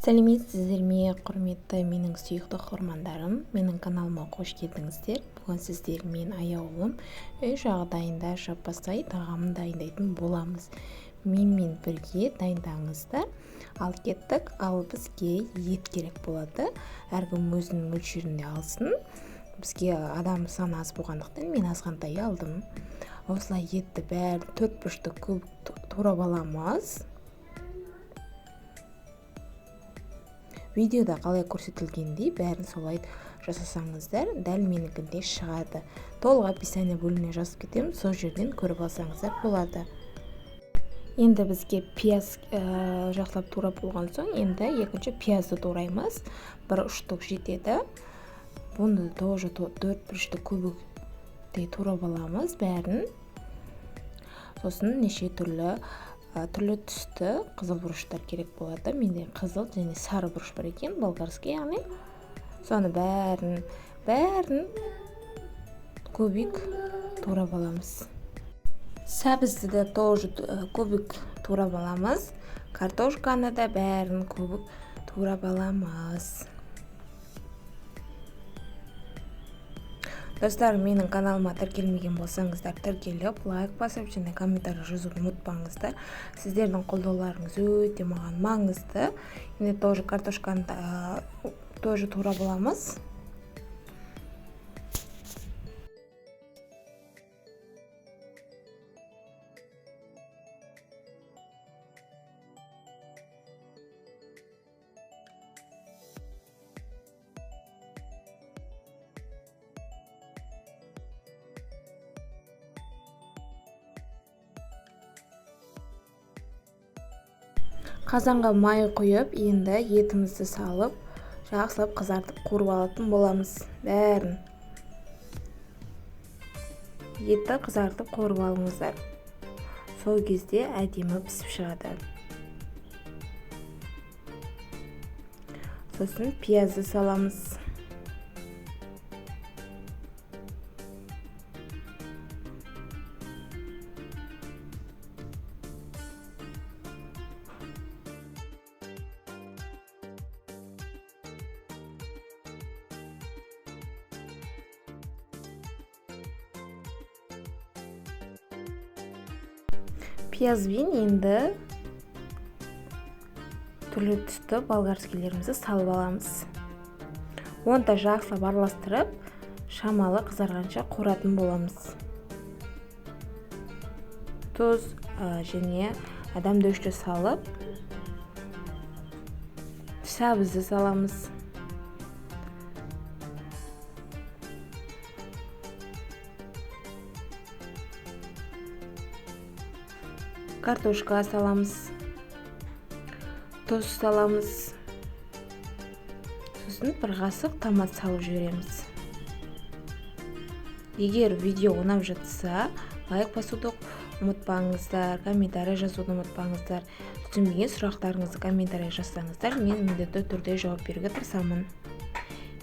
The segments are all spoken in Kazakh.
сәлеметсіздер ме, құрметті менің сүйікті оқырмандарым. Менің каналыма қош келдіңіздер. Бүгін сіздермен аяулым үй жағдайында жаппасбай тағамын дайындайтын боламыз. Менімен бірге дайындаңыздар. Ал кеттік. Ал бізге ет керек болады. Әркім өзінің мөлшерінде алсын. Бізге адам саны аз болғандықтан мен азғантай алдым. Осылай етті бәрін 4 бұрышты турап аламыз. Видеода қалай көрсетілгендей бәрін солай жасасаңыздар, дәл менікіндей шығады. Толық описание бөліміне жазып кетемін, сол жерден көріп алсаңыздар болады. Енді бізге пияз жақсылап турап болған соң, енді екінші пиязды тураймыз. Бір ұштық жетеді. Бұны тоже 4 бұрышты көбіктей турап аламыз бәрін. Сосын неше түрлі түсті қызыл бұрыштар керек болады. Менде қызыл және сары бұрыш бар екен, болгарский, яғни. Соны бәрін көбік турап аламыз. Сәбізді де тоже көбік турап аламыз. Картошканы да бәрін көбік турап аламыз. Достар, менің каналыма тіркелмеген болсаңыздар, тіркеліп, лайк басып, және комментарий жазуды ұмытпаңыздар. Сіздердің қолдауларыңыз өте маған маңызды. Енді тоже картошканы тоже турап аламыз. Қазанға май құйып, енді етімізді салып, жақсылап қызартып қуырып алатын боламыз. Бәрін. Етті қызартып қуырып алыңыздар. Сол кезде әдемі пісіп шығады. Сосын пиязды саламыз. Пиязбен енді түрлі түсті болгарскийлерімізді салып аламыз. Оны да жақсылап араластырып, шамалы қызарғанша қуыратын боламыз. Тұз және адам дөшті салып, сәбізді саламыз. Картошка саламыз, тұз саламыз, сосын бір қасық томат салып жібереміз. Егер видео ұнап жатса, лайк басуды ұмытпаңыздар, комментарий жазуды ұмытпаңыздар. Түсінбеген сұрақтарыңызды комментарий жазсаңыздар, мен міндетті түрде жауап беруге тырысамын.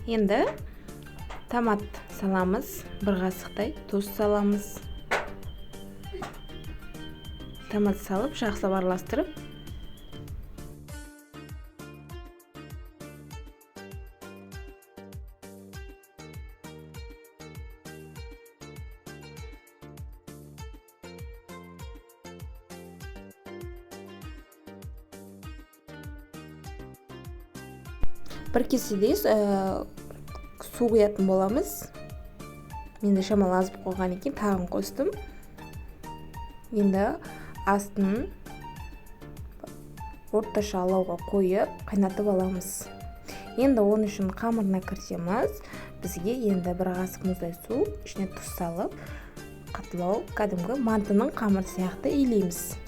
Енді томат саламыз, бір қасықтай тұз саламыз. Томат салып, жақсылап араластырып, бір кеседе су құятын боламыз. Менде шамалы аз қойған екен, тағын қостым. Енді астын орташа алауға қойып, қайнатып аламыз. Енді оның үшін қамырына кірісеміз. Бізге енді бір қасық мұздай су, ішіне тұз салып, қатылау, кәдімгі мантының қамыр сияқты илейміз.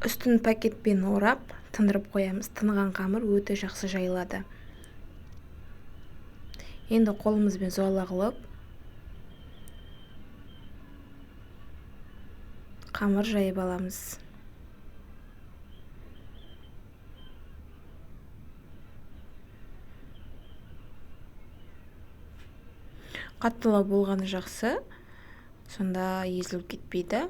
Үстін пакетпен орап тындырып қоямыз. Тынған қамыр өте жақсы жайылады. Енді қолымызбен зуала қылып қамыр жайып аламыз. Қаттылау болғаны жақсы, сонда езіліп кетпейді.